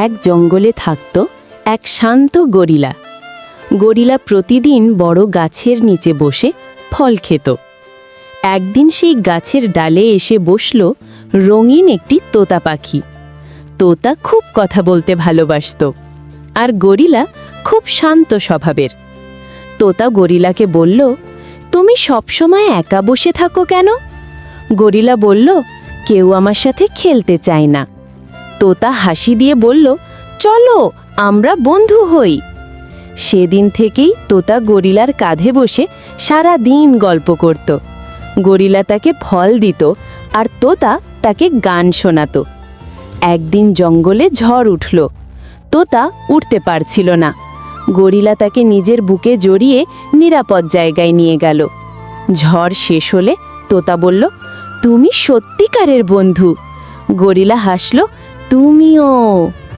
এক জঙ্গলে থাকত এক শান্ত গরিলা। গরিলা প্রতিদিন বড় গাছের নিচে বসে ফল খেত। একদিন সেই গাছের ডালে এসে বসল রঙিন একটি তোতা পাখি। তোতা খুব কথা বলতে ভালোবাসত, আর গরিলা খুব শান্ত স্বভাবের। তোতা গরিলাকে বলল, তুমি সবসময় একা বসে থাকো কেন? গরিলা বলল, কেউ আমার সাথে খেলতে চায় না। তোতা হাসি দিয়ে বলল, চলো আমরা বন্ধু হই। সেদিন থেকেই তোতা গরিলার কাঁধে বসে সারা দিন গল্প করত। গরিলা তাকে ফল দিত, আর তোতা তাকে গান শোনাত। একদিন জঙ্গলে ঝড় উঠল। তোতা উঠতে পারছিল না। গরিলা তাকে নিজের বুকে জড়িয়ে নিরাপদ জায়গায় নিয়ে গেল। ঝড় শেষ হলে তোতা বলল, তুমি সত্যিকারের বন্ধু। গরিলা হাসল, তুমিও।